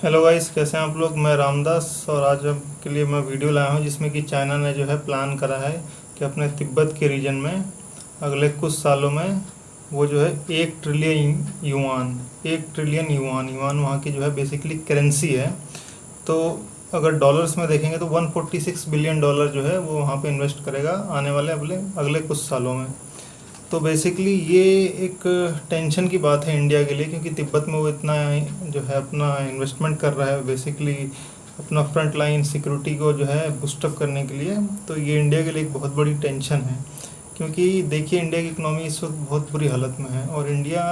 Hello guys, कैसे हैं आप लोग। मैं रामदास और आज आपके लिए मैं वीडियो लाया हूं जिसमें कि चाइना ने जो है प्लान करा है कि अपने तिब्बत के रीजन में अगले कुछ सालों में वो जो है 1 ट्रिलियन युआन युआन वहाँ की जो है बेसिकली करेंसी है। तो अगर डॉलर्स में देखेंगे तो 146 बिलियन डॉलर जो है वो वहाँ पे इन्वेस्ट करेगा आने वाले अगले अगले कुछ सालों में। तो बेसिकली ये एक टेंशन की बात है इंडिया के लिए, क्योंकि तिब्बत में वो इतना जो है अपना इन्वेस्टमेंट कर रहा है बेसिकली अपना फ्रंट लाइन सिक्योरिटी को जो है बूस्टअप करने के लिए। तो ये इंडिया के लिए एक बहुत बड़ी टेंशन है, क्योंकि देखिए इंडिया की इकोनॉमी इस वक्त बहुत बुरी हालत में है और इंडिया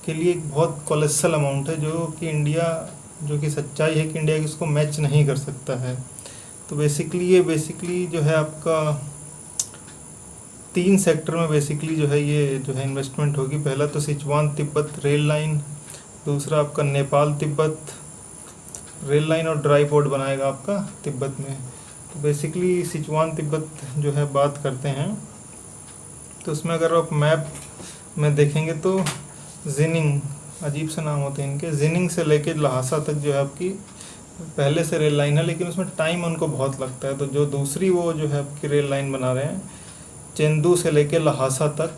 के लिए एक बहुत कोलेस्ट्रल अमाउंट है जो कि सच्चाई है कि इंडिया इसको मैच नहीं कर सकता है। तो बेसिकली जो है आपका 3 सेक्टर में बेसिकली जो है ये जो है इन्वेस्टमेंट होगी। पहला तो सिचुआन तिब्बत रेल लाइन, दूसरा आपका नेपाल तिब्बत रेल लाइन और ड्राई पोर्ट बनाएगा आपका तिब्बत में। तो बेसिकली सिचुआन तिब्बत जो है बात करते हैं तो उसमें अगर आप मैप में देखेंगे तो जिनिंग, अजीब से नाम होते हैं इनके, जिनिंग से लेके लहासा तक जो है आपकी पहले से रेल लाइन है, लेकिन उसमें टाइम उनको बहुत लगता है। तो जो दूसरी वो जो है आपकी रेल लाइन बना रहे हैं चेंदू से लेके लहासा तक,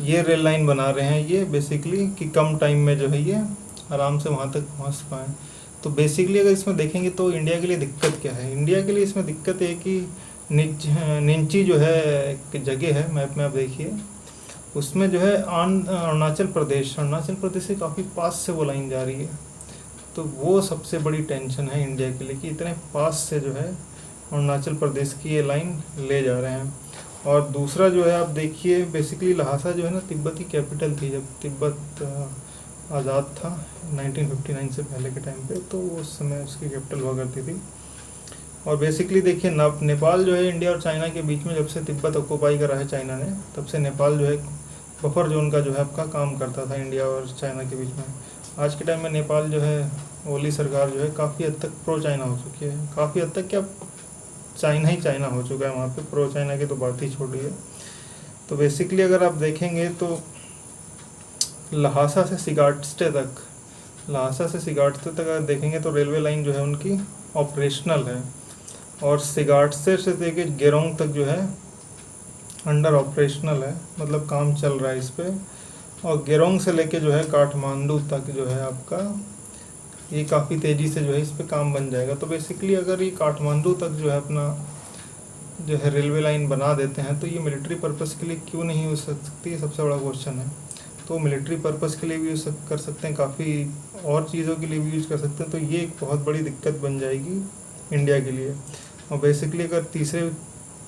ये रेल लाइन बना रहे हैं ये बेसिकली कि कम टाइम में जो है ये आराम से वहाँ तक पहुँच पाएँ। तो बेसिकली अगर इसमें देखेंगे तो इंडिया के लिए दिक्कत क्या है। इंडिया के लिए इसमें दिक्कत है कि निंची जो है एक जगह है मैप में आप देखिए, उसमें जो है अरुणाचल प्रदेश से काफ़ी पास से वो लाइन जा रही है। तो वो सबसे बड़ी टेंशन है इंडिया के लिए कि इतने पास से जो है अरुणाचल प्रदेश की ये लाइन ले जा रहे हैं। और दूसरा जो है आप देखिए बेसिकली लहासा जो है ना तिब्बत की कैपिटल थी जब तिब्बत आज़ाद था 1959 से पहले के टाइम पे, तो उस समय उसकी कैपिटल हुआ करती थी। और बेसिकली देखिए नेपाल जो है इंडिया और चाइना के बीच में जब से तिब्बत ऑक्यूपाई करा है चाइना ने, तब से नेपाल जो है बफर जोन का जो है आपका काम करता था इंडिया और चाइना के बीच में। आज के टाइम में नेपाल जो है ओली सरकार जो है काफ़ी हद तक प्रो चाइना हो चुकी है, काफ़ी हद तक क्या चाइना ही चाइना हो चुका है वहाँ पे, प्रो चाइना की तो बात ही छोड़िए। तो बेसिकली अगर आप देखेंगे तो लहासा से सिगाटस्टे तक अगर देखेंगे तो रेलवे लाइन जो है उनकी ऑपरेशनल है, और सिगाटस्टे से लेके गेरोंग तक जो है अंडर ऑपरेशनल है, मतलब काम चल रहा है इस पर। और गेरोंग से लेके जो है काठमांडू तक जो है आपका ये काफ़ी तेज़ी से जो है इस पर काम बन जाएगा। तो बेसिकली अगर ये काठमांडू तक जो है अपना जो है रेलवे लाइन बना देते हैं तो ये मिलिट्री पर्पस के लिए क्यों नहीं हो सकती, सबसे बड़ा क्वेश्चन है। तो मिलिट्री पर्पस के लिए भी यूज़ कर सकते हैं, काफ़ी और चीज़ों के लिए भी यूज़ कर सकते हैं। तो ये एक बहुत बड़ी दिक्कत बन जाएगी इंडिया के लिए। और बेसिकली अगर तीसरे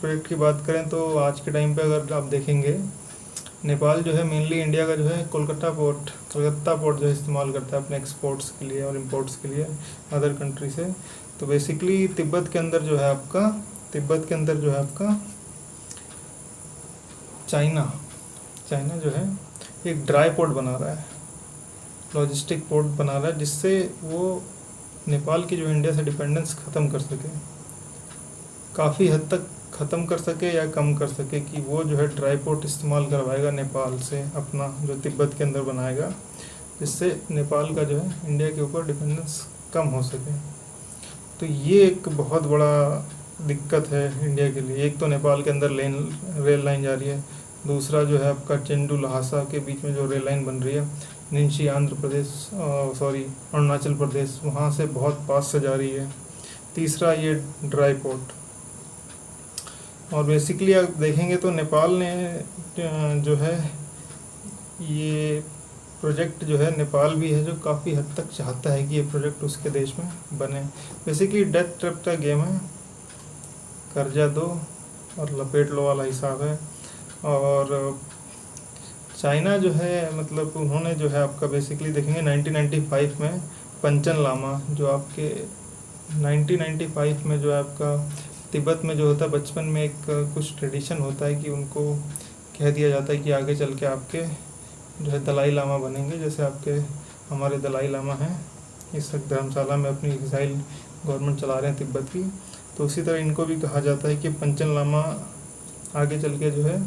प्रोजेक्ट की बात करें तो आज के टाइम पे अगर आप देखेंगे नेपाल जो है मेनली इंडिया का जो है कलकत्ता पोर्ट जो है इस्तेमाल करता है अपने एक्सपोर्ट्स के लिए और इंपोर्ट्स के लिए अदर कंट्री से। तो बेसिकली तिब्बत के अंदर जो है आपका चाइना जो है एक ड्राई पोर्ट बना रहा है, लॉजिस्टिक पोर्ट बना रहा है, जिससे वो नेपाल की जो इंडिया से डिपेंडेंस ख़त्म कर सके, काफ़ी हद तक ख़त्म कर सके या कम कर सके, कि वो जो है ड्राई पोर्ट इस्तेमाल करवाएगा नेपाल से अपना जो तिब्बत के अंदर बनाएगा, जिससे नेपाल का जो है इंडिया के ऊपर डिपेंडेंस कम हो सके। तो ये एक बहुत बड़ा दिक्कत है इंडिया के लिए। एक तो नेपाल के अंदर रेल लाइन जा रही है, दूसरा जो है आपका चेंडू लहासा के बीच में जो रेल लाइन बन रही है निंशी अरुणाचल प्रदेश वहाँ से बहुत पास से जा रही है, तीसरा ये ड्राई पोर्ट। और बेसिकली आप देखेंगे तो नेपाल ने जो है ये प्रोजेक्ट जो है नेपाल भी है जो काफ़ी हद तक चाहता है कि ये प्रोजेक्ट उसके देश में बने। बेसिकली डेथ ट्रैप का गेम है, कर्जा दो और लपेट लो वाला हिसाब है। और चाइना जो है मतलब उन्होंने जो है आपका बेसिकली देखेंगे 1995 में पंचन लामा जो आपके 1995 में जो है आपका तिब्बत में जो होता है बचपन में एक कुछ ट्रेडिशन होता है कि उनको कह दिया जाता है कि आगे चल के आपके जो है दलाई लामा बनेंगे, जैसे आपके हमारे दलाई लामा हैं इस वक्त धर्मशाला में अपनी एग्जाइल गवर्नमेंट चला रहे हैं तिब्बत की। तो उसी तरह इनको भी कहा जाता है कि पंचन लामा आगे चल के जो है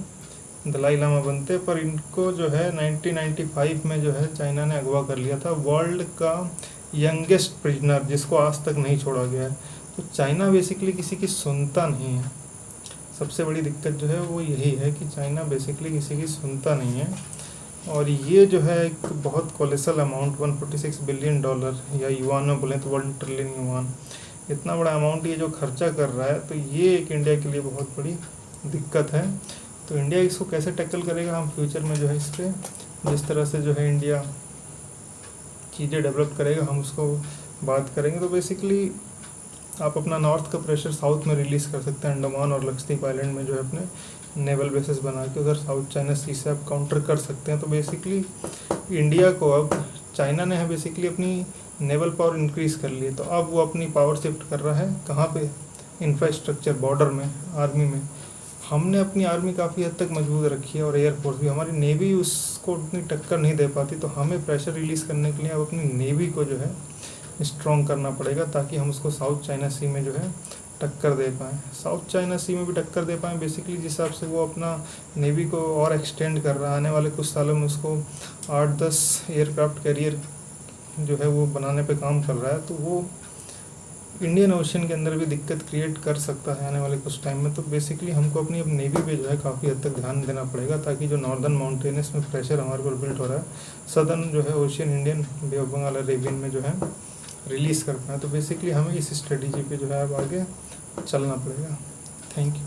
दलाई लामा बनते, पर इनको जो है 1995 में जो है चाइना ने अगवा कर लिया था, वर्ल्ड का यंगेस्ट प्रिजनर जिसको आज तक नहीं छोड़ा गया है। तो चाइना बेसिकली किसी की सुनता नहीं है। सबसे बड़ी दिक्कत जो है वो यही है कि चाइना बेसिकली किसी की सुनता नहीं है। और ये जो है एक बहुत कोलेसल अमाउंट, 146 बिलियन डॉलर, या युआन में बोलें तो 1 ट्रिलियन युआन, इतना बड़ा अमाउंट ये जो खर्चा कर रहा है, तो ये एक इंडिया के लिए बहुत बड़ी दिक्कत है। तो इंडिया इसको कैसे टैकल करेगा, हम फ्यूचर में जो है इस पर जिस तरह से जो है इंडिया चीज़ें डेवलप करेगा हम उसको बात करेंगे। तो बेसिकली आप अपना नॉर्थ का प्रेशर साउथ में रिलीज़ कर सकते हैं, अंडमान और लक्षद्वीप आइलैंड में जो है अपने नेवल बेसिस बना के उधर साउथ चाइना सी से आप काउंटर कर सकते हैं। तो बेसिकली इंडिया को अब चाइना ने है बेसिकली अपनी नेवल पावर इंक्रीज़ कर ली है, तो अब वो अपनी पावर शिफ्ट कर रहा है कहाँ पे, इंफ्रास्ट्रक्चर, बॉर्डर में, आर्मी में। हमने अपनी आर्मी काफ़ी हद तक मजबूत रखी है और एयरफोर्स भी, हमारी नेवी उसको उतनी टक्कर नहीं दे पाती। तो हमें प्रेशर रिलीज़ करने के लिए अब अपनी नेवी को जो है स्ट्रॉन्ग करना पड़ेगा, ताकि हम उसको साउथ चाइना सी में जो है टक्कर दे पाएँ। साउथ चाइना सी में भी टक्कर दे पाएँ बेसिकली जिस हिसाब से वो अपना नेवी को और एक्सटेंड कर रहा है, आने वाले कुछ सालों में उसको 8-10 एयरक्राफ्ट कैरियर जो है वो बनाने पे काम कर रहा है। तो वो इंडियन ओशन के अंदर भी दिक्कत क्रिएट कर सकता है आने वाले कुछ टाइम में। तो बेसिकली हमको अपनी अब नेवी पे जो है काफ़ी हद तक ध्यान देना पड़ेगा, ताकि जो नॉर्दर्न माउंटेनस में प्रेशर हमारे ऊपर बिल्ट हो रहा है, सदर्न जो है ocean Indian bay of Bengal Arabian में जो है रिलीज़ कर पाए। तो बेसिकली हमें इस स्ट्रेटजी पे जो है अब आगे चलना पड़ेगा। Thank you.